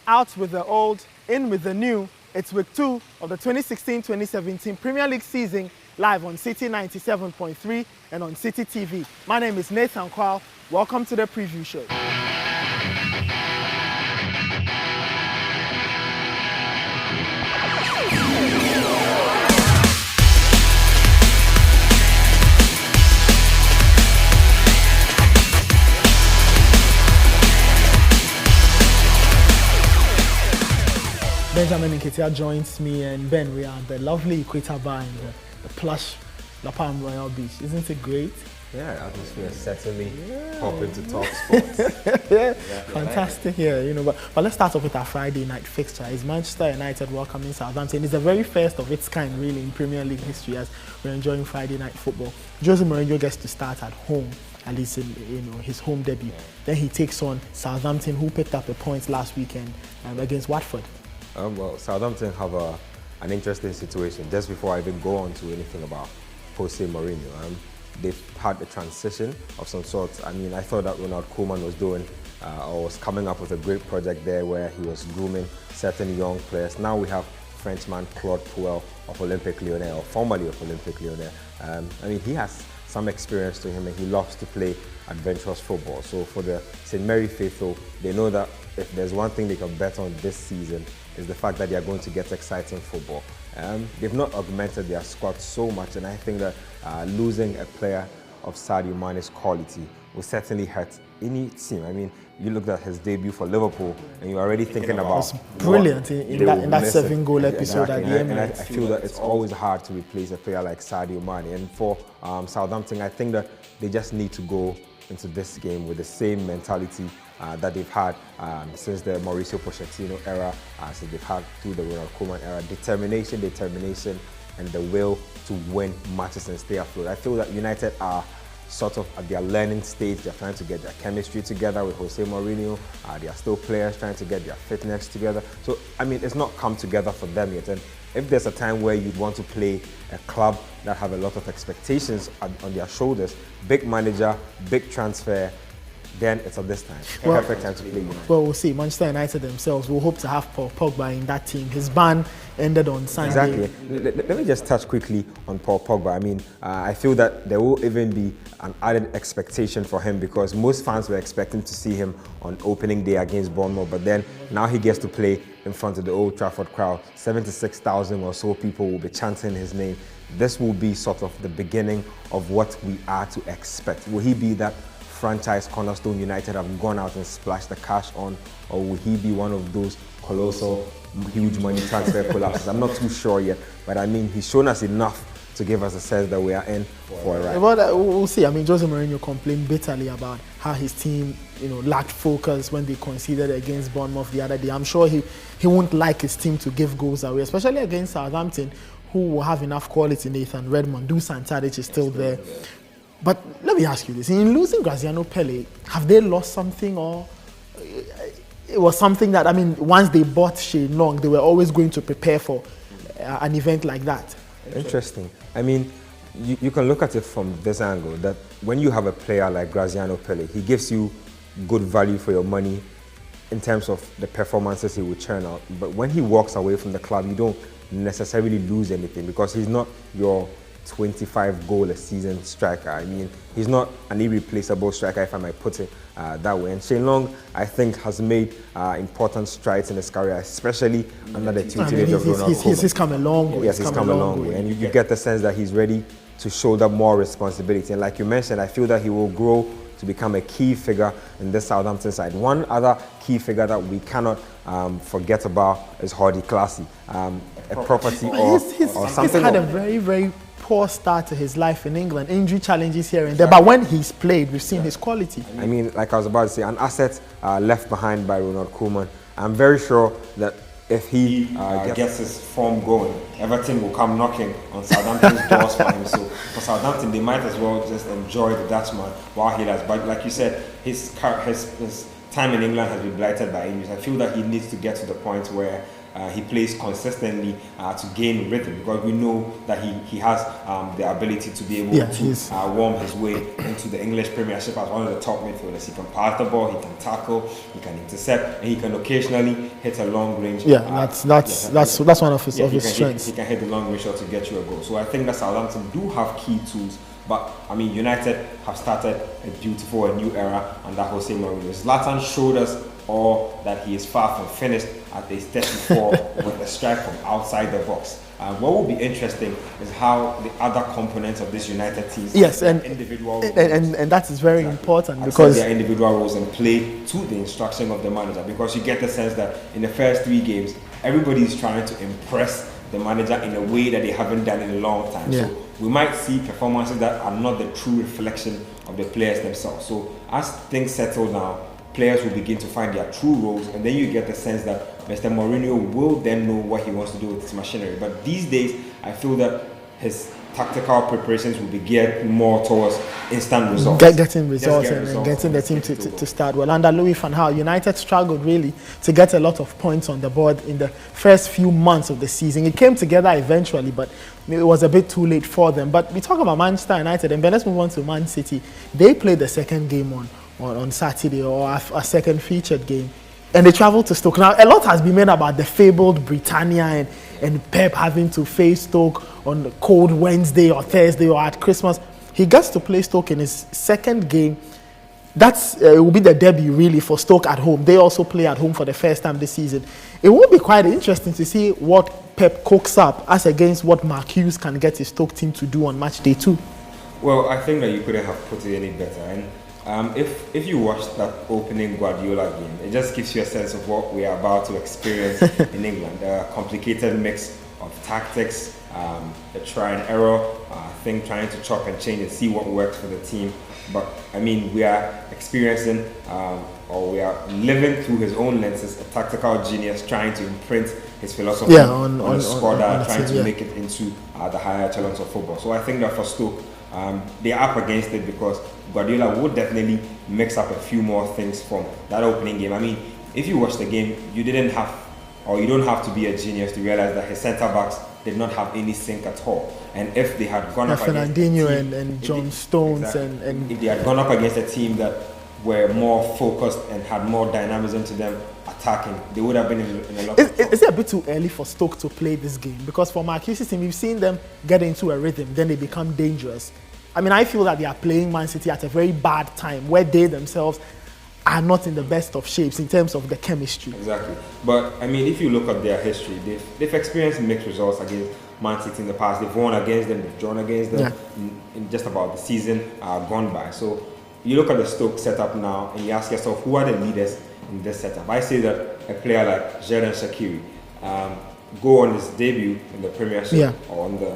Out with the old, in with the new. It's week 2 of the 2016-2017 Premier League season, live on Citi 97.3 and on Citi TV. My name is Nathan Quao. Welcome to the preview show. Benjamin Nketsia joins me, and Ben, we are at the lovely Equator Bar in the plush La Palm Royal Beach. Isn't it great? Yeah, atmosphere certainly pop into top sports. Fantastic here, you know. But let's start off with our Friday night fixture. Is Manchester United welcoming Southampton? It's the very first of its kind, really, in Premier League history, as we're enjoying Friday night football. Jose Mourinho gets to start at home, at least in his home debut. Then he takes on Southampton, who picked up the points last weekend against Watford. Well, Southampton have an interesting situation. Just before I even go on to anything about Jose Mourinho, they've had a transition of some sort. I mean, I thought that Ronald Koeman was doing or was coming up with a great project there where he was grooming certain young players. Now we have Frenchman Claude Puel of Olympique Lyonnais, or formerly of Olympique Lyonnais. I mean, he has some experience to him and he loves to play adventurous football. So for the St. Mary faithful, they know that if there's one thing they can bet on this season, is the fact that they are going to get exciting football. They've not augmented their squad so much, and I think that losing a player of Sadio Mane's quality will certainly hurt any team. I mean, you looked at his debut for Liverpool, and you're already thinking about... It was brilliant in that 7-goal episode at the end. And I feel that it's always hard to replace a player like Sadio Mane. And for Southampton, I think that they just need to go into this game with the same mentality that they've had since the Mauricio Pochettino era, since they've had through the Ronald Koeman era. Determination, and the will to win matches and stay afloat. I feel that United are sort of at their learning stage. They're trying to get their chemistry together with Jose Mourinho. They are still players trying to get their fitness together. So, I mean, it's not come together for them yet. And if there's a time where you'd want to play a club that have a lot of expectations on their shoulders, big manager, big transfer, then it's at this time. Perfect time to play United. Well, we'll see. Manchester United themselves will hope to have Paul Pogba in that team. His ban ended on Sunday. Exactly. Let me just touch quickly on Paul Pogba. I mean, I feel that there will even be an added expectation for him because most fans were expecting to see him on opening day against Bournemouth, but then now he gets to play in front of the Old Trafford crowd. 76,000 or so people will be chanting his name. This will be sort of the beginning of what we are to expect. Will he be that franchise cornerstone United have gone out and splashed the cash on, or will he be one of those colossal, huge money transfer collapses? I'm not too sure yet, but I mean, he's shown us enough to give us a sense that we are in for a ride. Well, we'll see. I mean, Jose Mourinho complained bitterly about how his team, lacked focus when they conceded against Bournemouth the other day. I'm sure he won't like his team to give goals away, especially against Southampton, who will have enough quality. Nathan Redmond, Dusan Tadic is still there. But let me ask you this, in losing Graziano Pelle, have they lost something, or it was something that, I mean, once they bought Shane Long, they were always going to prepare for an event like that? Interesting. I mean, you can look at it from this angle, that when you have a player like Graziano Pelle, he gives you good value for your money in terms of the performances he will churn out. But when he walks away from the club, you don't necessarily lose anything because he's not your 25 goal a season striker. I mean, he's not an irreplaceable striker, if I might put it that way. And Shane Long, I think, has made important strides in his career, especially under the tutelage of Ronald Koeman. He's come a long way. Yes, he's come a long way. And you get the sense that he's ready to shoulder more responsibility. And like you mentioned, I feel that he will grow to become a key figure in this Southampton side. One other key figure that we cannot forget about is Jordi Clasie, a property or something. He's had a very, very poor start to his life in England, injury challenges here and there, but when he's played, we've seen his quality. I mean, like I was about to say, an asset left behind by Ronald Koeman. I'm very sure that if he gets his form going, Everton will come knocking on Southampton's doors for him. So for Southampton, they might as well just enjoy the Dutchman while he does. But like you said, his time in England has been blighted by injuries. I feel that he needs to get to the point where he plays consistently to gain rhythm, because we know that he has the ability to be able to worm his way into the English Premiership as one of the top midfielders. He can pass the ball, he can tackle, he can intercept, and he can occasionally hit a long range. Yeah, that's one of his strengths. He can hit the long range shot to get you a goal. So I think that Southampton do have key tools. But I mean, United have started a new era under Jose Mourinho. Zlatan showed us all that he is far from finished at age 34 with a strike from outside the box. What will be interesting is how the other components of this United team, and individual roles, and that is very important, because their individual roles and play to the instruction of the manager. Because you get the sense that in the first 3 games, everybody is trying to impress the manager in a way that they haven't done in a long time. Yeah. So we might see performances that are not the true reflection of the players themselves. So as things settle down, players will begin to find their true roles, and then you get the sense that Mr. Mourinho will then know what he wants to do with his machinery. But these days, I feel that his tactical preparations will be geared more towards instant results. Getting results and getting the team to start well. Under Louis van Gaal, United struggled really to get a lot of points on the board in the first few months of the season. It came together eventually, but it was a bit too late for them. But we talk about Manchester United, and then let's move on to Man City. They played the second game on Saturday, or a second featured game, and they travelled to Stoke. Now, a lot has been made about the fabled Britannia and Pep having to face Stoke on a cold Wednesday or Thursday or at Christmas. He gets to play Stoke in his second game. It will be the debut really for Stoke at home. They also play at home for the first time this season. It will be quite interesting to see what Pep cooks up as against what Mark Hughes can get his Stoke team to do on match day 2. Well, I think that you couldn't have put it any better. And if you watch that opening Guardiola game, it just gives you a sense of what we are about to experience in England. A complicated mix of tactics, the try and error, trying to chop and change and see what works for the team. But I mean, we are experiencing, or we are living through his own lenses, a tactical genius trying to imprint his philosophy on a squad, trying to make it into the higher echelons of football. So I think that for Stoke, they are up against it, because Guardiola would definitely mix up a few more things from that opening game. I mean, if you watch the game, you don't have to be a genius to realize that his centre-backs did not have any sync at all. And if they had gone up against Fernandinho and John Stones, and if they had gone up against a team that were more focused and had more dynamism to them attacking, they would have been in a lot of trouble. Is it a bit too early for Stoke to play this game? Because for Mark Hughes' team, we've seen them get into a rhythm, then they become dangerous. I mean, I feel that they are playing Man City at a very bad time, where they themselves are not in the best of shapes in terms of the chemistry. Exactly. But I mean, if you look at their history, they've experienced mixed results against Man City in the past. They've won against them, they've drawn against them in just about the season gone by. So you look at the Stoke setup now and you ask yourself, who are the leaders in this setup? I say that a player like Xherdan Shaqiri go on his debut in the Premiership or on the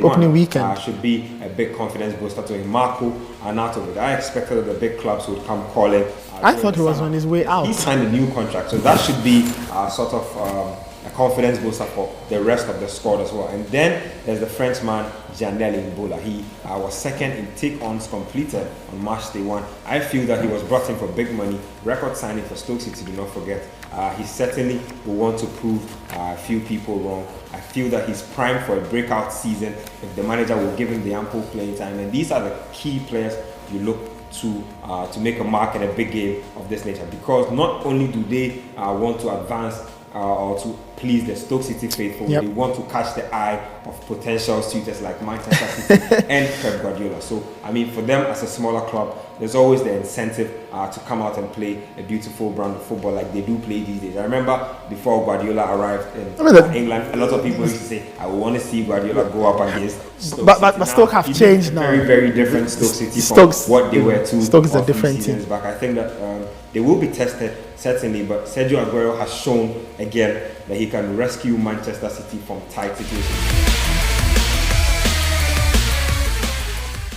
opening weekend should be a big confidence booster to him. Marco Arnautovic, I expected that the big clubs would come calling. I thought he was on his way out. He signed a new contract, so that should be sort of a confidence booster for the rest of the squad as well. And then there's the Frenchman Janelle Mbola. He was second in take-ons completed on match day 1. I feel that he was brought in for big money, record signing for Stoke City, do not forget. He certainly will want to prove a few people wrong. I feel that he's primed for a breakout season if the manager will give him the ample playing time. And these are the key players you look to make a mark in a big game of this nature, because not only do they want to advance or to please the Stoke City faithful, they want to catch the eye of potential suitors like Manchester City and Pep Guardiola. So, I mean, for them as a smaller club, there's always the incentive to come out and play a beautiful brand of football like they do play these days. I remember before Guardiola arrived in England, a lot of people used to say, I want to see Guardiola go up against Stoke City. But Stoke have changed now. Very, very different Stoke City from what they were 2 Stoke is a or 3 different seasons team back. I think that they will be tested, certainly, but Sergio Aguero has shown again that he can rescue Manchester City from tight situations.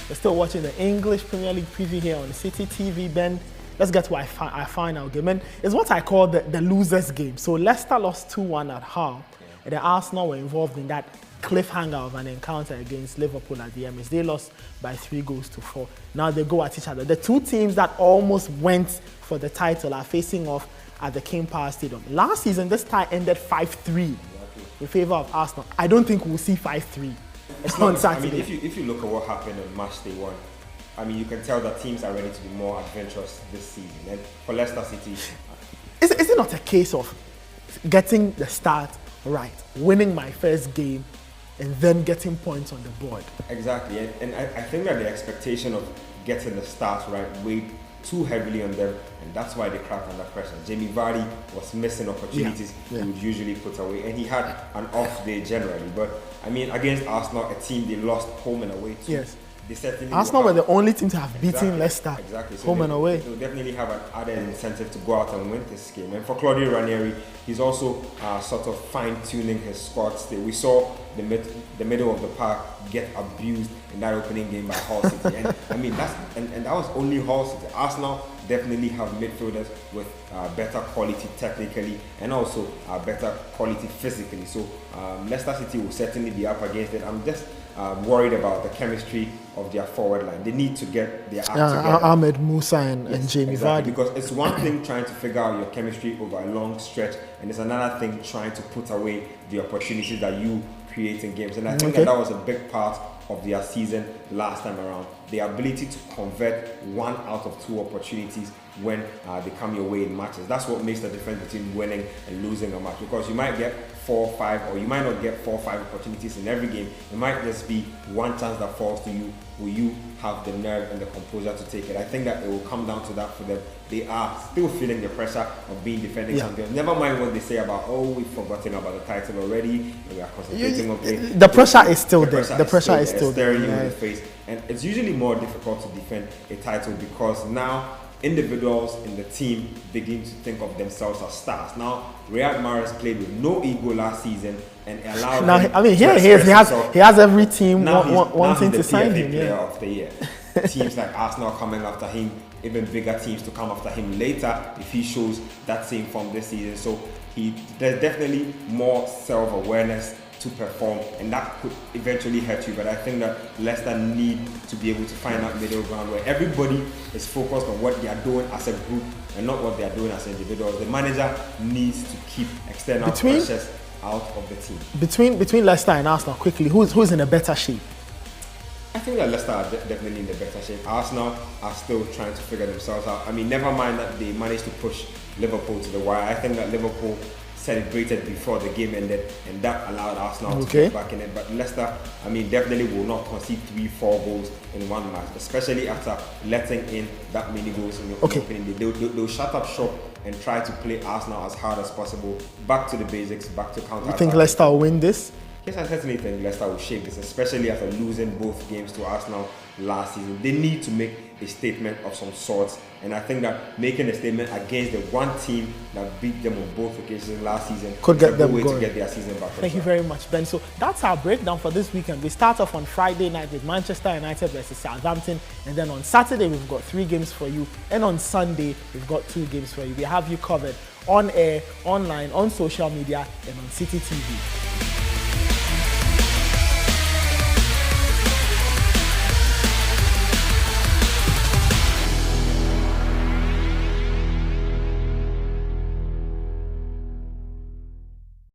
We're still watching the English Premier League preview here on Citi TV. Ben, let's get to our final game. And it's what I call the losers game. So Leicester lost 2-1 at Hull, and the Arsenal were involved in that cliffhanger of an encounter against Liverpool at the Emirates. They lost by 3-4. Now they go at each other. The two teams that almost went for the title are facing off at the King Power Stadium. Last season, this tie ended 5-3 in favour of Arsenal. I don't think we'll see 5-3 on Saturday. I mean, if you look at what happened on match day 1, I mean, you can tell that teams are ready to be more adventurous this season. And for Leicester City, is it not a case of getting the start right, winning my first game, and then getting points on the board? Exactly, and I think that the expectation of getting the start right weighed too heavily on them, and that's why they cracked under pressure. Jamie Vardy was missing opportunities he would usually put away, and he had an off day generally. But I mean, against Arsenal, a team they lost home and away to. Yes. They certainly Arsenal were the only team to have beaten Leicester so home and away. They'll definitely have an added incentive to go out and win this game. And for Claudio Ranieri, he's also sort of fine-tuning his squad still. We saw the middle of the park get abused in that opening game by Hull City. And I mean, that was only Hull City. Arsenal definitely have midfielders with better quality technically and also better quality physically. So Leicester City will certainly be up against it. I'm just worried about the chemistry of their forward line. They need to get their act together. Ahmed Musa and Jamie Vardy. Because it's one thing trying to figure out your chemistry over a long stretch, and it's another thing trying to put away the opportunities that you create in games. And I think that was a big part of their season last time around. The ability to convert 1 out of 2 opportunities when they come your way in matches. That's what makes the difference between winning and losing a match. Because you might get 4 or 5, or you might not get 4 or 5 opportunities in every game. It might just be one chance that falls to you. Will you have the nerve and the composure to take it? I think that it will come down to that for them. They are still feeling the pressure of being defending champions. Never mind what they say about, we've forgotten about the title already, and we are concentrating on playing. The pressure is still there. The pressure is still there. Staring you in the face. And it's usually more difficult to defend a title because now individuals in the team begin to think of themselves as stars. Now, Riyad Mahrez played with no ego last season and allowed him I mean, here he has every team wanting to sign him. Player of the year. Teams like Arsenal coming after him, even bigger teams to come after him later if he shows that same form this season. So there's definitely more self-awareness to perform, and that could eventually hurt you. But I think that Leicester need to be able to find that middle ground where everybody is focused on what they are doing as a group and not what they are doing as individuals. The manager needs to keep external pressures out of the team. Between Leicester and Arsenal, quickly, who's in a better shape? I think that Leicester are definitely in the better shape. Arsenal are still trying to figure themselves out. I mean, never mind that they managed to push Liverpool to the wire. I think that Liverpool celebrated before the game ended, and that allowed Arsenal to get back in it. But Leicester, I mean, definitely will not concede 3-4 goals in one match, especially after letting in that many goals in your opinion. They'll shut up shop and try to play Arsenal as hard as possible. Back to the basics, back to counter. You think Leicester will win this? Yes, I certainly think Leicester will shake this, especially after losing both games to Arsenal last season. They need to make a statement of some sorts, and I think that making a statement against the one team that beat them on both occasions last season could get them going to get their season back. Thank you very much, Ben. So that's our breakdown for this weekend. We start off on Friday night with Manchester United versus Southampton, and then on Saturday we've got 3 games for you, and on Sunday we've got 2 games for you. We have you covered on air, online, on social media, and on Citi TV.